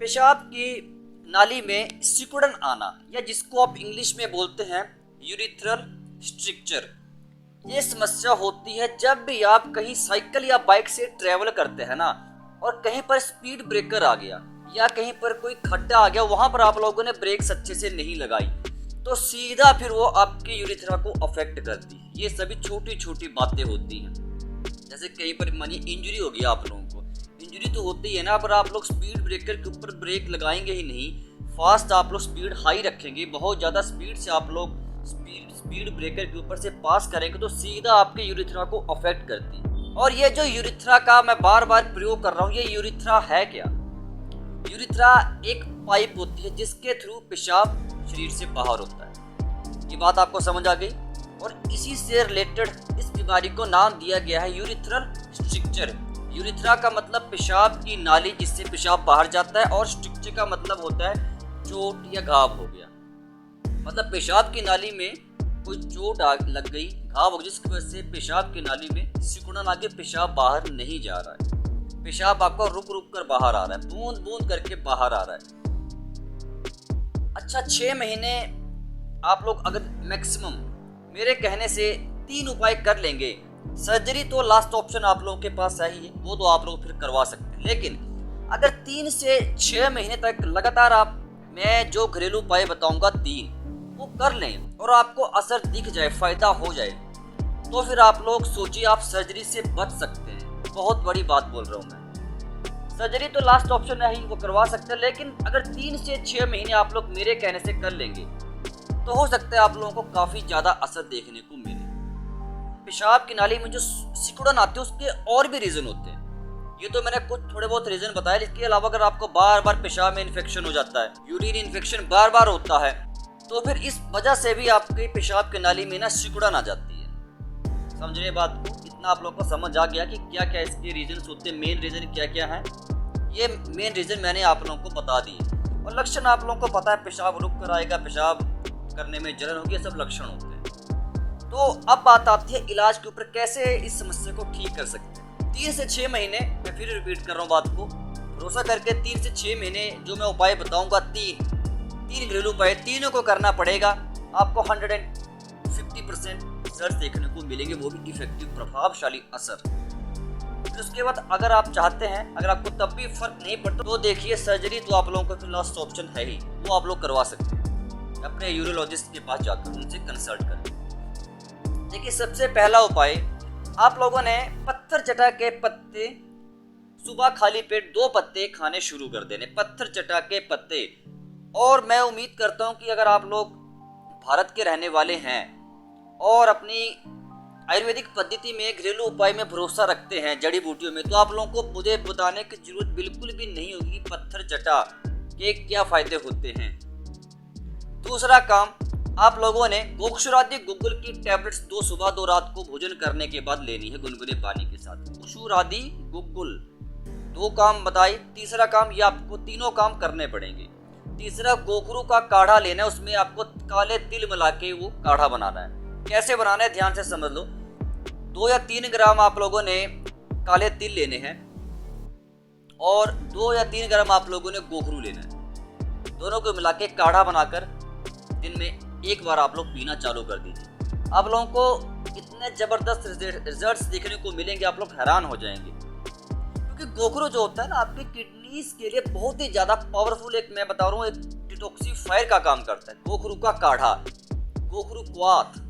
पेशाब की नाली में सिकुड़न आना या जिसको आप इंग्लिश में बोलते हैं यूरिथ्रल स्ट्रिक्चर, ये समस्या होती है जब भी आप कहीं साइकिल या बाइक से ट्रेवल करते हैं ना और कहीं पर स्पीड ब्रेकर आ गया या कहीं पर कोई खड्डा आ गया, वहां पर आप लोगों ने ब्रेक्स अच्छे से नहीं लगाई तो सीधा फिर वो आपके यूरिथ्रा को अफेक्ट करती है। ये सभी छोटी छोटी बातें होती हैं। जैसे कहीं पर मानिए इंजरी हो गया, आप लोगों को इंजरी तो होती है ना, पर आप लोग स्पीड ब्रेकर के ऊपर ब्रेक लगाएंगे ही नहीं, फास्ट आप लोग स्पीड हाई रखेंगे, बहुत ज़्यादा स्पीड से आप लोग स्पीड ब्रेकर के ऊपर से पास करेंगे तो सीधा आपके यूरिथ्रा को अफेक्ट करती है। और ये जो यूरिथ्रा का मैं बार बार प्रयोग कर रहा हूँ, ये यूरिथ्रा है क्या? यूरिथ्रा एक पाइप होती है जिसके थ्रू पेशाब शरीर से बाहर होता है। ये बात आपको समझ आ गई? और इसी से रिलेटेड इस बीमारी को नाम दिया गया है यूरिथ्रल स्ट्रिक्चर। यूरिथ्रा का मतलब पेशाब की नाली जिससे पेशाब बाहर जाता है, और स्ट्रिक्चर का मतलब होता है चोट या घाव हो गया। मतलब पेशाब की नाली में कोई चोट लग गई, घाव हो गया, जिसकी वजह से पेशाब की नाली में सिकुड़न आके पेशाब बाहर नहीं जा रहा है, पेशाब आपका रुक रुक कर बाहर आ रहा है, बूंद बूंद करके बाहर आ रहा है। अच्छा, 6 महीने आप लोग अगर मैक्सिमम मेरे कहने से 3 उपाय कर लेंगे, सर्जरी तो लास्ट ऑप्शन आप लोगों के पास है ही, वो तो आप लोग फिर करवा सकते हैं। लेकिन अगर 3 से 6 महीने तक लगातार आप मैं जो घरेलू उपाय बताऊंगा 3 वो कर लें और आपको असर दिख जाए, फायदा हो जाए, तो फिर आप लोग सोचिए आप सर्जरी से बच सकते हैं। बहुत बड़ी बात बोल रहा हूँ मैं। सर्जरी तो लास्ट ऑप्शन है ही, वो करवा सकते हैं, लेकिन अगर 3 से 6 महीने आप लोग मेरे कहने से कर लेंगे तो हो सकता है आप लोगों को काफ़ी ज़्यादा असर देखने को मिले। पेशाब की नाली में जो सिकुड़न आती है उसके और भी रीज़न होते हैं। ये तो मैंने कुछ थोड़े बहुत रीज़न बताया, इसके अलावा अगर आपको बार बार पेशाब में इन्फेक्शन हो जाता है, यूरिन इन्फेक्शन बार बार होता है, तो फिर इस वजह से भी आपकी पेशाब की नाली में ना सिकुड़न आ जाती है। समझिए बात को, इतना आप लोगों को समझ आ गया कि क्या क्या इसके रीजन होते हैं, मेन रीज़न क्या क्या है। ये मेन रीज़न मैंने आप लोगों को बता दिए, और लक्षण आप लोगों को पता है, पेशाब रुक कर आएगा, पेशाब करने में जलन होगी, सब लक्षण होते हैं। तो अब बात आती है इलाज के ऊपर, कैसे इस समस्या को ठीक कर सकते हैं। 3 से 6 महीने, मैं फिर रिपीट कर रहा हूँ बात को, भरोसा करके 3 से 6 महीने जो मैं उपाय बताऊंगा, 3 घरेलू उपाय, तीनों को करना पड़ेगा। आपको 150% रिजल्ट देखने को मिलेंगे, वो भी इफेक्टिव, प्रभावशाली असर। फिर उसके बाद अगर आप चाहते हैं, अगर आपको तब भी फर्क नहीं पड़ता तो देखिए सर्जरी तो आप लोगों का लास्ट ऑप्शन है ही, वो आप लोग करवा सकते हैं अपने यूरोलॉजिस्ट के पास जाकर, उनसे कंसल्ट करें। देखिए सबसे पहला उपाय, आप लोगों ने पत्थर चटा के पत्ते सुबह खाली पेट 2 पत्ते खाने शुरू कर देने, पत्थर चटा के पत्ते। और मैं उम्मीद करता हूं कि अगर आप लोग भारत के रहने वाले हैं और अपनी आयुर्वेदिक पद्धति में घरेलू उपाय में भरोसा रखते हैं, जड़ी बूटियों में, तो आप लोगों को मुझे बताने की जरूरत बिल्कुल भी नहीं होगी पत्थर चटा के क्या फायदे होते हैं। दूसरा काम, आप लोगों ने गोक्षुरादि गुग्गुल की टैबलेट्स 2 सुबह 2 रात को भोजन करने के बाद लेनी है, गुनगुने पानी के साथ। गोक्षुरादि गुग्गुल 2 काम बताए। तीसरा काम, ये आपको तीनों काम करने पड़ेंगे। तीसरा, गोखरू का काढ़ा लेना है, उसमें आपको काले तिल मिला के वो काढ़ा बनाना है। कैसे बनाना है ध्यान से समझ लो। 2 या 3 ग्राम आप लोगों ने काले तिल लेने हैं और 2 या 3 ग्राम आप लोगों ने गोखरू लेना है। दोनों को मिला के काढ़ा बनाकर दिन में 1 बार आप लोग पीना चालू कर दीजिए। आप लोगों को इतने ज़बरदस्त रिजल्ट्स देखने को मिलेंगे, आप लोग हैरान हो जाएंगे। क्योंकि गोखरू जो होता है ना, आपकी किडनीज के लिए बहुत ही ज़्यादा पावरफुल, एक मैं बता रहा हूँ, एक डिटॉक्सिफायर का काम करता है। गोखरू का काढ़ा, गोखरू क्वाथ,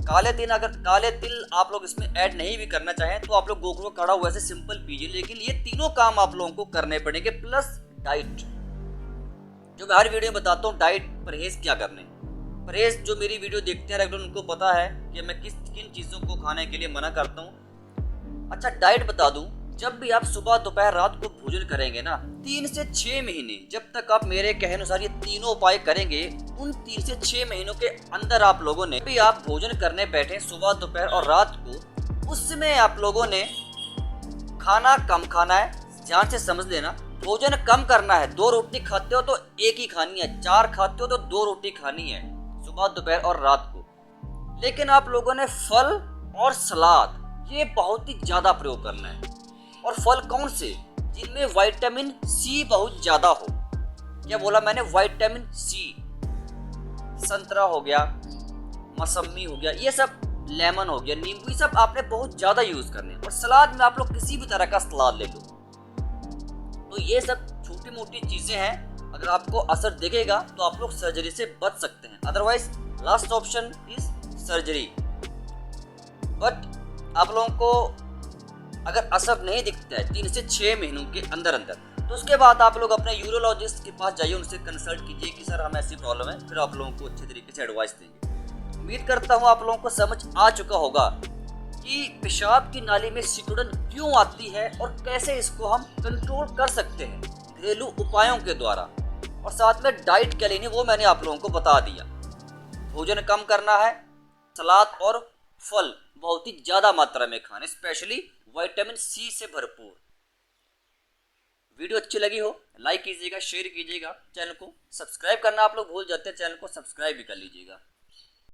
काले तिल, अगर काले तिल आप लोग इसमें ऐड नहीं भी करना चाहें तो आप लोग गोखरू का काढ़ा वैसे सिंपल पीजिए। लेकिन ये तीनों काम आप लोगों को करने पड़ेंगे, प्लस डाइट, जो मैं हर वीडियो में बताता हूँ। डाइट, परहेज क्या करने, परहेज जो मेरी वीडियो देखते हैं रेगुलर उनको पता है कि मैं किन चीज़ों को खाने के लिए मना करता हूँ। अच्छा, डाइट बता दूँ, जब भी आप सुबह दोपहर रात को भोजन करेंगे ना, 3 से 6 महीने, जब तक आप मेरे कहे अनुसार ये तीनों उपाय करेंगे, उन 3 से 6 महीनों के अंदर आप लोगों ने भी आप भोजन करने बैठे सुबह दोपहर और रात को, उसमें आप लोगों ने खाना कम खाना है। ध्यान से समझ लेना, भोजन कम करना है। 2 रोटी खाते हो तो 1 ही खानी है, 4 खाते हो तो 2 रोटी खानी है सुबह दोपहर और रात को। लेकिन आप लोगों ने फल और सलाद ये बहुत ही ज़्यादा प्रयोग करना है। और फल कौन से? जिनमें विटामिन सी बहुत ज़्यादा हो। क्या बोला मैंने? Vitamin C. संतरा हो गया, मौसमी हो गया, ये सब, लेमन हो गया, नींबू, ये सब आपने बहुत ज़्यादा यूज़ करने हैं। और सलाद में आप लोग किसी भी तरह का सलाद ले लो। तो ये सब छोटी मोटी चीज़ें हैं, अगर आपको असर दिखेगा तो आप लोग सर्जरी से बच सकते हैं। Otherwise last option is surgery. But आप लोगों को अगर असर नहीं दिखता है 3 से 6 महीनों के अंदर अंदर, तो उसके बाद आप लोग अपने यूरोलॉजिस्ट के पास जाइए, उनसे कंसल्ट कीजिए कि सर हमें ऐसी प्रॉब्लम है, फिर आप लोगों को अच्छे तरीके से एडवाइस देंगे। उम्मीद करता हूँ आप लोगों को समझ आ चुका होगा कि पेशाब की नाली में सिकुड़न क्यों आती है और कैसे इसको हम कंट्रोल कर सकते हैं घरेलू उपायों के द्वारा। और साथ में डाइट क्या लेनी वो मैंने आप लोगों को बता दिया। भोजन कम करना है, सलाद और फल बहुत ही ज़्यादा मात्रा में खाने, स्पेशली विटामिन सी से भरपूर। वीडियो अच्छी लगी हो लाइक कीजिएगा, शेयर कीजिएगा, चैनल को सब्सक्राइब करना आप लोग भूल जाते हैं, चैनल को सब्सक्राइब भी कर लीजिएगा।